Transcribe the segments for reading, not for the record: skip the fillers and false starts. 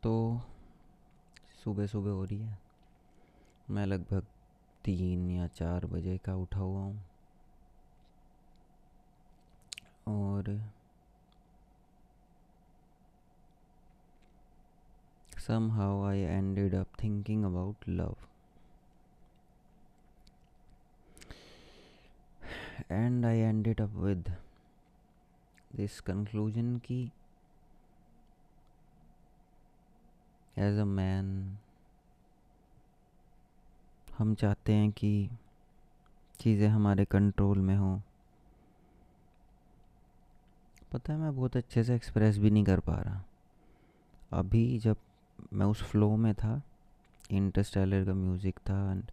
तो सुबह सुबह हो रही है। मैं लगभग 3 या 4 बजे का उठा हुआ हूँ और somehow I ended up thinking about love, and I ended up with this conclusion कि as a man हम चाहते हैं कि चीज़ें हमारे कंट्रोल में हों। पता है, मैं बहुत अच्छे से एक्सप्रेस भी नहीं कर पा रहा। अभी जब मैं उस फ्लो में था, इंटरस्टेलर का म्यूज़िक था एंड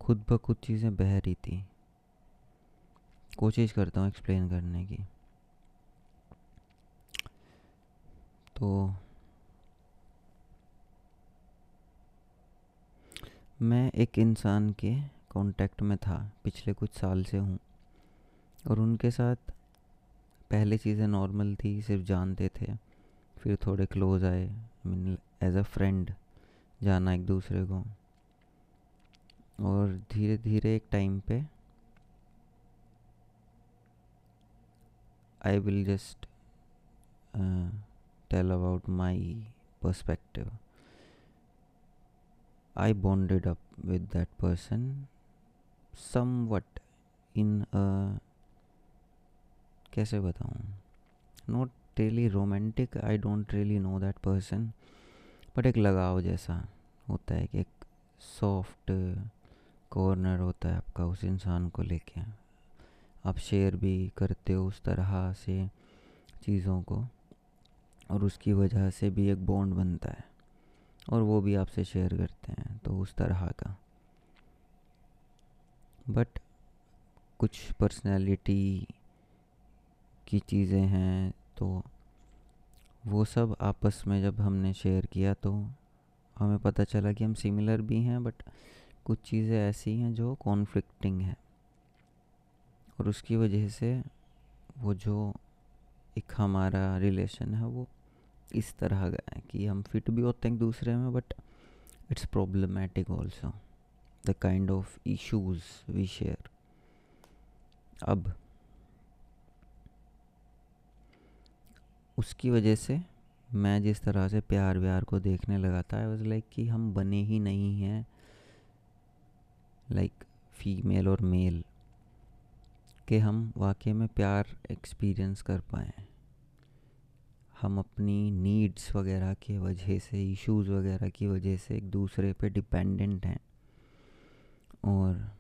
खुद ब खुद चीज़ें बह रही थी। कोशिश करता हूँ एक्सप्लेन करने की। तो मैं एक इंसान के कांटेक्ट में था, पिछले कुछ साल से हूँ, और उनके साथ पहले चीज़ें नॉर्मल थी, सिर्फ जानते थे, फिर थोड़े क्लोज आए, मीन एज अ फ्रेंड जाना एक दूसरे को, और धीरे धीरे एक टाइम पे I will just tell about my perspective. I bonded up with that person somewhat in a, कैसे बताऊँ, not really romantic, I don't really know that person, but एक लगाव जैसा होता है कि एक सॉफ्ट कॉर्नर होता है आपका उस इंसान को लेके। आप शेयर भी करते हो उस तरह से चीज़ों को, और उसकी वजह से भी एक बॉन्ड बनता है, और वो भी आपसे शेयर करते हैं, तो उस तरह का। बट कुछ पर्सनैलिटी की चीज़ें हैं, तो वो सब आपस में जब हमने शेयर किया तो हमें पता चला कि हम सिमिलर भी हैं, बट कुछ चीज़ें ऐसी हैं जो कॉन्फ्लिक्टिंग हैं, और उसकी वजह से वो जो एक हमारा रिलेशन है वो इस तरह का है कि हम फिट भी होते हैं एक दूसरे में, but it's problematic also, the kind of issues we share. अब उसकी वजह से मैं जिस तरह से प्यार व्यार को देखने लगा था, आई वाज लाइक कि हम बने ही नहीं हैं लाइक फीमेल और मेल, कि हम वाकई में प्यार एक्सपीरियंस कर पाएँ। हम अपनी नीड्स वगैरह की वजह से, इश्यूज वगैरह की वजह से एक दूसरे पे डिपेंडेंट हैं, और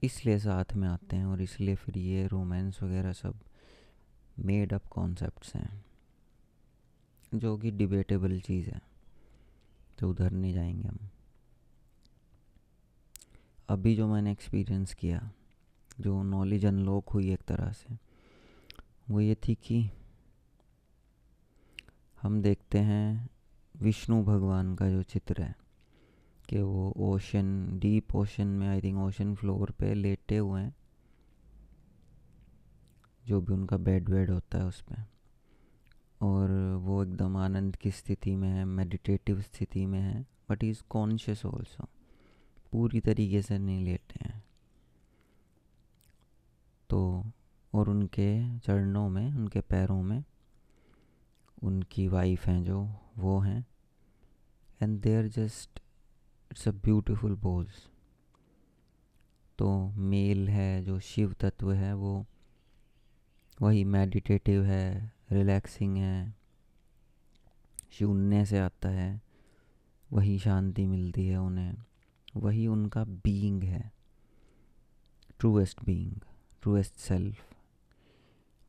इसलिए साथ में आते हैं, और इसलिए फिर ये रोमांस वगैरह सब मेड अप कॉन्सेप्ट्स हैं, जो कि डिबेटेबल चीज़ है, तो उधर नहीं जाएंगे हम। अभी जो मैंने एक्सपीरियंस किया, जो नॉलेज अनलॉक हुई एक तरह से, वो ये थी कि हम देखते हैं विष्णु भगवान का जो चित्र है कि वो ओशन, डीप ओशन में, आई थिंक ओशन फ्लोर पे लेटे हुए हैं, जो भी उनका बेड वेड होता है उस पर, और वो एकदम आनंद की स्थिति में है, मेडिटेटिव स्थिति में है, but he is conscious also, पूरी तरीके से नहीं लेटे हैं। तो और उनके चरणों में, उनके पैरों में उनकी वाइफ हैं जो, वो हैं, and they are just, it's a beautiful pose. तो मेल है जो शिव तत्व है, वो वही मेडिटेटिव है, रिलैक्सिंग है, शून्य से आता है, वही शांति मिलती है उन्हें, वही उनका बीइंग है, ट्रूएस्ट बीइंग, ट्रूएस्ट सेल्फ।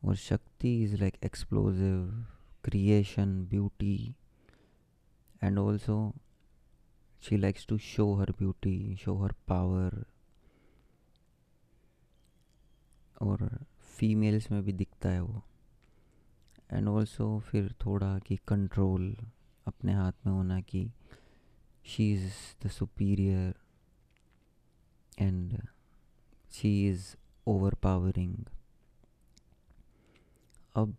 और Shakti is like explosive creation, beauty, and also she likes to show her beauty, show her power, और फीमेल्स में भी दिखता है वो। एंड ऑल्सो फिर थोड़ा कि कंट्रोल अपने हाथ में होना, कि she is the superior and she is over powering. अब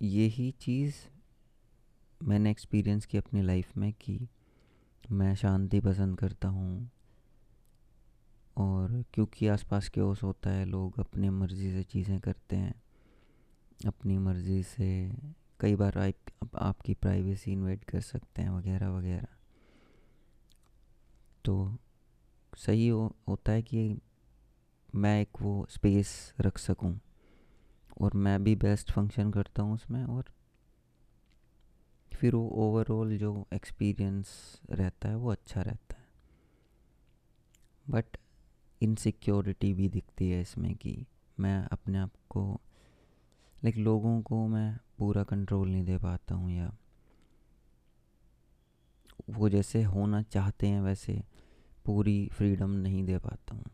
यही चीज़ मैंने एक्सपीरियंस किया अपनी लाइफ में कि मैं शांति पसंद करता हूँ, और क्योंकि आसपास केओस होता है, लोग अपनी मर्ज़ी से चीज़ें करते हैं, अपनी मर्ज़ी से कई बार आपकी प्राइवेसी इन्वेट कर सकते हैं वगैरह वगैरह। तो सही होता है कि मैं एक वो स्पेस रख सकूं, और मैं भी बेस्ट फंक्शन करता हूँ उसमें, और फिर वो ओवरऑल जो एक्सपीरियंस रहता है वो अच्छा रहता है। बट इनसिक्योरिटी भी दिखती है इसमें कि मैं अपने आप को लोगों को मैं पूरा कंट्रोल नहीं दे पाता हूँ, या वो जैसे होना चाहते हैं वैसे पूरी फ्रीडम नहीं दे पाता हूँ।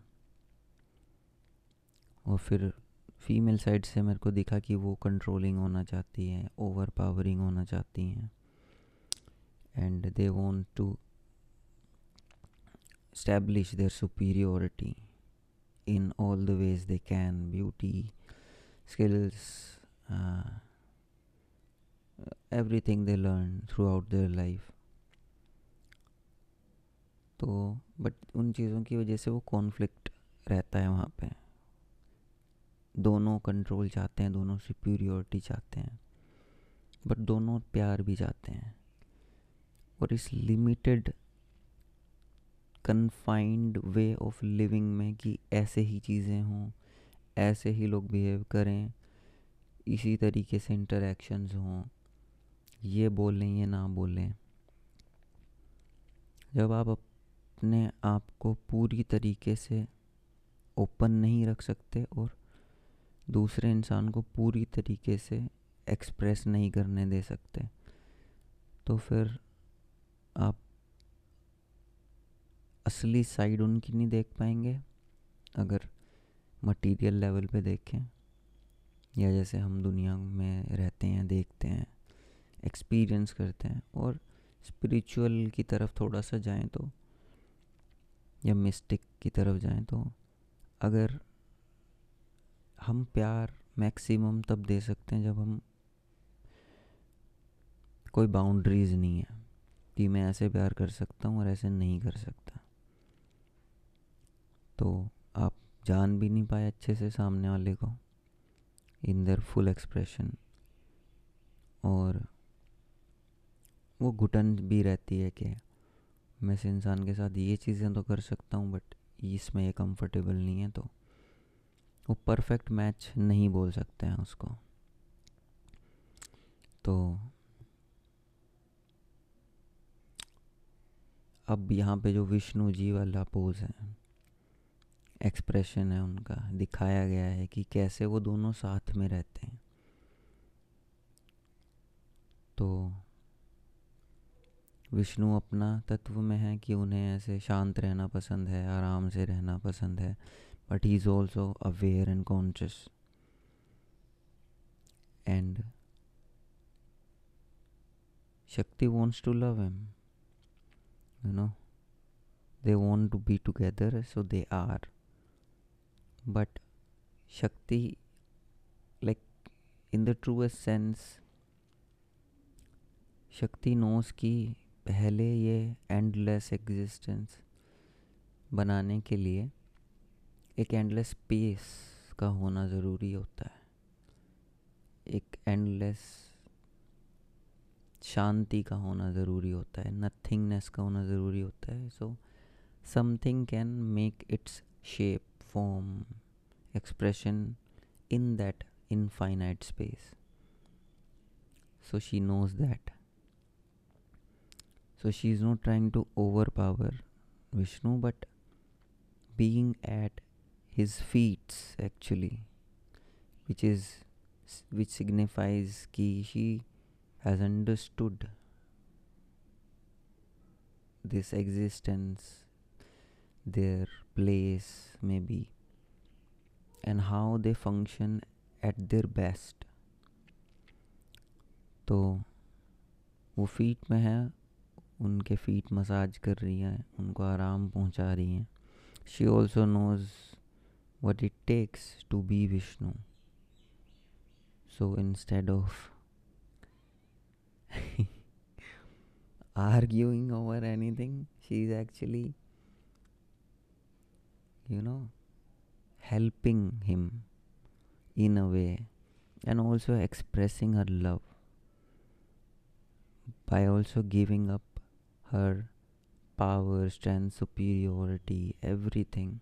और फिर फीमेल साइड से मेरे को दिखा कि वो कंट्रोलिंग होना चाहती हैं, ओवर पावरिंग होना चाहती हैं, and they want to establish their superiority in all the ways they can: beauty, skills, uh, everything they learn throughout their life. तो बट उन चीज़ों की वजह से वो कॉन्फ्लिक्ट रहता है वहाँ पे। दोनों कंट्रोल चाहते हैं, दोनों सुपीरियोरिटी चाहते हैं, बट दोनों प्यार भी चाहते हैं। और इस limited confined way of living में कि ऐसे ही चीज़ें हों, ऐसे ही लोग बिहेव करें, इसी तरीके से इंटरेक्शंस हों, ये बोलें ये ना बोलें, जब आप अपने आप को पूरी तरीके से ओपन नहीं रख सकते और दूसरे इंसान को पूरी तरीके से एक्सप्रेस नहीं करने दे सकते, तो फिर आप असली साइड उनकी नहीं देख पाएंगे। अगर मटेरियल लेवल पे देखें, या जैसे हम दुनिया में रहते हैं, देखते हैं, एक्सपीरियंस करते हैं, और स्पिरिचुअल की तरफ थोड़ा सा जाएं तो, या मिस्टिक की तरफ जाएं तो, अगर हम प्यार मैक्सिमम तब दे सकते हैं जब हम कोई बाउंड्रीज नहीं है कि मैं ऐसे प्यार कर सकता हूँ और ऐसे नहीं कर सकता, तो आप जान भी नहीं पाए अच्छे से सामने वाले को इन देयर फुल एक्सप्रेशन, और वो घुटन भी रहती है कि मैं इस इंसान के साथ ये चीज़ें तो कर सकता हूँ बट इसमें ये कंफर्टेबल नहीं है, तो वो परफेक्ट मैच नहीं बोल सकते हैं उसको। तो अब यहाँ पे जो विष्णु जी वाला पोज है, एक्सप्रेशन है उनका, दिखाया गया है कि कैसे वो दोनों साथ में रहते हैं। तो विष्णु अपना तत्व में है कि उन्हें ऐसे शांत रहना पसंद है, आराम से रहना पसंद है, but he is also aware and conscious, and Shakti wants to love him, they want to be together, so they are. But Shakti, like in the truest sense, Shakti knows कि पहले ये एंडलेस एग्जिस्टेंस बनाने के लिए एक endless space का होना ज़रूरी होता है, एक एंडलेस शांति का होना ज़रूरी होता है, नथिंगनेस का होना ज़रूरी होता है। So something can make its shape, form, expression in that infinite space. So she knows that. So she is not trying to overpower Vishnu, but being at his feet actually, which signifies कि she has understood this existence, their place maybe, and how they function at their best. तो वो feet में है, उनके feet massage कर रही हैं, उनको आराम पहुंचा रही हैं। She also knows what it takes to be Vishnu. So instead of arguing over anything. She's actually, helping him in a way, and also expressing her love by also giving up her power, strength, superiority, everything.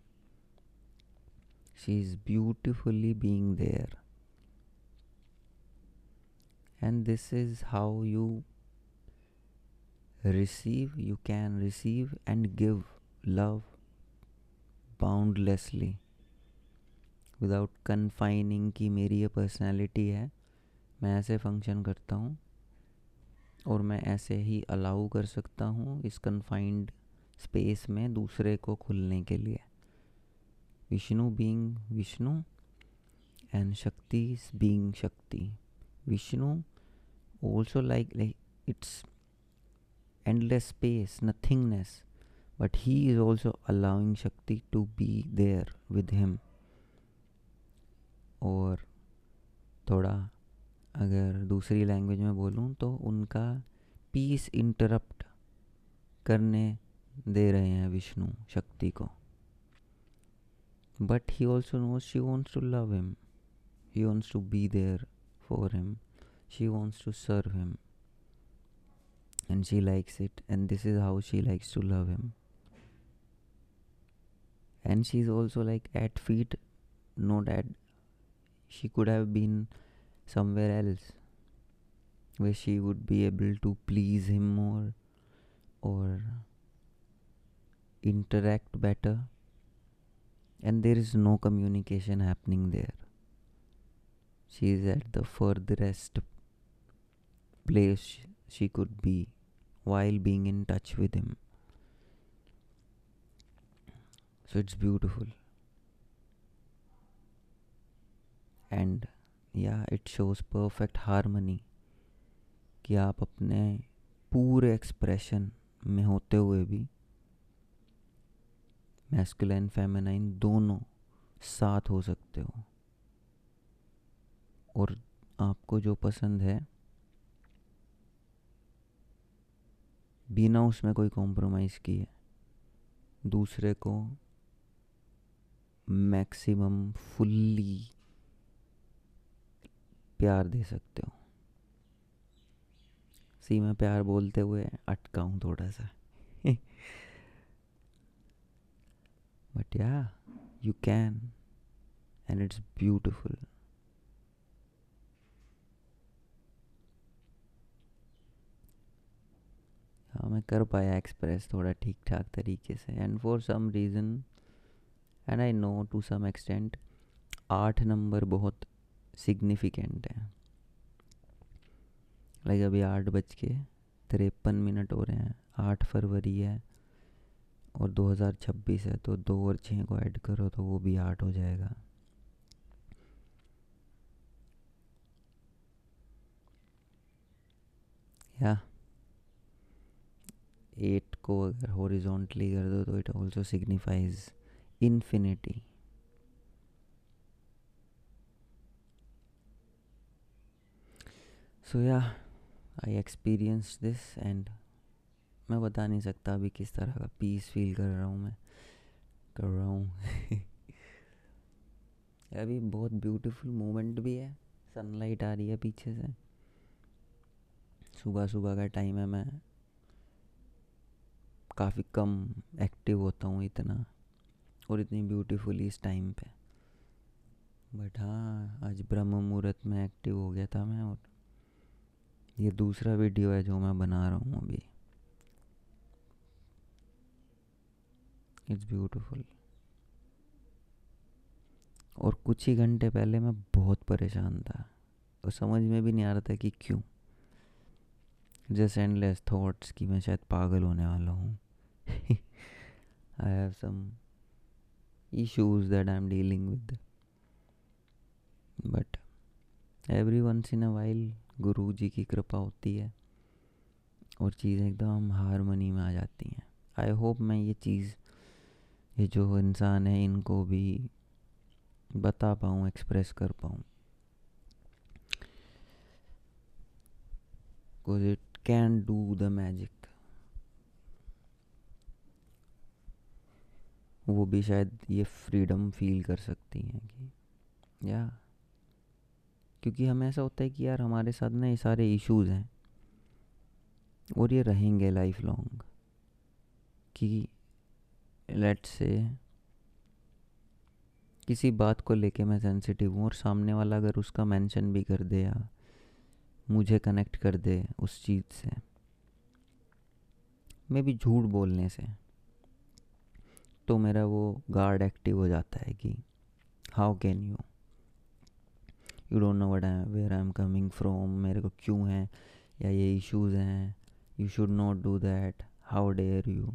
She's beautifully being there. And this is how you can receive and give love boundlessly without confining कि मेरी ये personality है, मैं ऐसे function करता हूँ और मैं ऐसे ही अलाउ कर सकता हूँ इस कन्फाइंड स्पेस में दूसरे को खुलने के लिए. Vishnu being Vishnu and Shakti is being Shakti. Vishnu also like it's endless space, nothingness, but he is also allowing Shakti to be there with him. और थोड़ा अगर दूसरी लैंग्वेज में बोलूँ तो उनका पीस इंटरप्ट करने दे रहे हैं विष्णु शक्ति को. But he also knows she wants to love him. He wants to be there for him. She wants to serve him. And she likes it. And this is how she likes to love him. And she's also like at feet, not at. She could have been somewhere else where she would be able to please him more or interact better. And there is no communication happening there. She is at the furthest place she could be while being in touch with him. So it's beautiful. And yeah, it shows perfect harmony कि आप अपने पूरे expression में होते हुए भी masculine feminine दोनों साथ हो सकते हो और आपको जो पसंद है बिना उसमें कोई कॉम्प्रोमाइज़ किए दूसरे को मैक्सिमम फुल्ली प्यार दे सकते हो. मैं प्यार बोलते हुए अटका हूँ थोड़ा सा. But yeah, you can, and it's beautiful. हाँ, मैं कर पाया एक्सप्रेस थोड़ा ठीक ठाक तरीके से. And for some reason, and I know to some extent, 8 number बहुत सिग्निफिकेंट है. लाइक अभी 8:53 हो रहे हैं. 8 फरवरी है और 2026 है, तो 2 और 6 को ऐड करो तो वो भी 8 हो जाएगा. या 8 को अगर हॉरिजॉन्टली कर दो तो इट ऑल्सो सिग्निफाइज इन्फिनिटी. सो या आई एक्सपीरियंस दिस एंड मैं बता नहीं सकता अभी किस तरह का पीस फील कर रहा हूँ. अभी बहुत ब्यूटीफुल मोमेंट भी है. सनलाइट आ रही है पीछे से. सुबह सुबह का टाइम है. मैं काफ़ी कम एक्टिव होता हूँ इतना और इतनी ब्यूटीफुली इस टाइम पे. बट हाँ, आज ब्रह्म मुहूर्त में एक्टिव हो गया था मैं. और ये दूसरा वीडियो है जो मैं बना रहा हूँ अभी. It's beautiful. और कुछ ही घंटे पहले मैं बहुत परेशान था और समझ में भी नहीं आ रहा था कि क्यों. जस्ट एंडलेस थॉट्स कि मैं शायद पागल होने वाला हूँ. I have some issues that I'm dealing with. But every once in a while गुरु जी की कृपा होती है और चीज़ें एकदम हारमोनी में आ जाती हैं. आई होप मैं ये जो इंसान है इनको भी बता पाऊँ, एक्सप्रेस कर पाऊँ. Because it can do the magic. वो भी शायद ये फ्रीडम फील कर सकती हैं कि या क्योंकि हमें ऐसा होता है कि यार हमारे साथ ना ये सारे इश्यूज हैं और ये रहेंगे लाइफ लॉन्ग, कि लेट्स से किसी बात को लेके मैं सेंसिटिव हूँ और सामने वाला अगर उसका मेंशन भी कर दे या मुझे कनेक्ट कर दे उस चीज़ से, मैं भी झूठ बोलने से, तो मेरा वो गार्ड एक्टिव हो जाता है कि how can you don't know what I where I am coming from, मेरे को क्यों है या ये इश्यूज हैं, you should not do that, how dare you.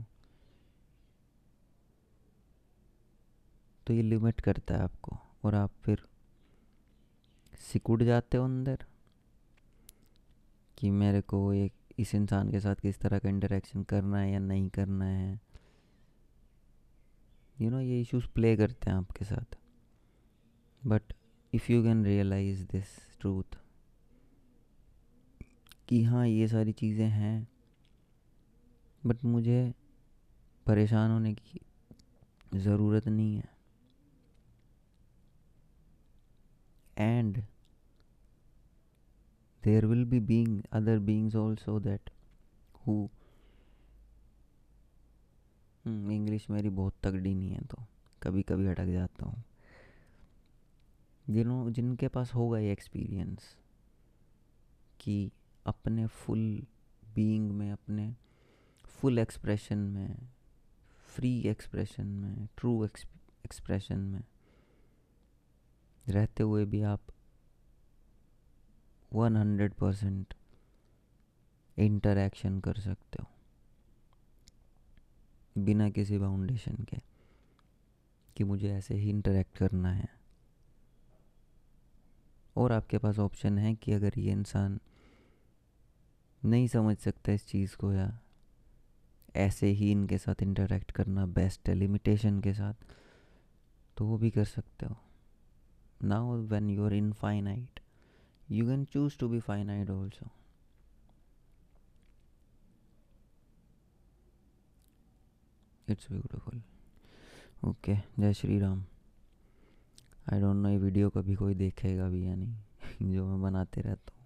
तो ये लिमिट करता है आपको और आप फिर सिकुड़ जाते हो अंदर कि मेरे को एक इस इंसान के साथ किस तरह का इंटरेक्शन करना है या नहीं करना है। ये इश्यूज प्ले करते हैं आपके साथ। But if you can realise this truth कि हाँ ये सारी चीज़ें हैं, बट मुझे परेशान होने की ज़रूरत नहीं है, and there will be being other beings also that who English मेरी बहुत तगड़ी नहीं है तो कभी कभी अटक जाता हूँ, जिनके पास होगा ये एक्सपीरियंस कि अपने फुल बीइंग में, अपने फुल एक्सप्रेशन में, फ्री एक्सप्रेशन में, ट्रू एक्सप्रेशन में रहते हुए भी आप 100% इंटरैक्शन कर सकते हो बिना किसी बाउंडेशन के कि मुझे ऐसे ही इंटरैक्ट करना है। और आपके पास ऑप्शन है कि अगर ये इंसान नहीं समझ सकता इस चीज़ को या ऐसे ही इनके साथ इंटरैक्ट करना बेस्ट है लिमिटेशन के साथ, तो वो भी कर सकते हो। Now when you are infinite you can choose to be finite also. It's beautiful. Okay, जय Shri Ram. I don't know ये वीडियो कभी कोई देखेगा भी या नहीं जो मैं बनाते रहता हूँ।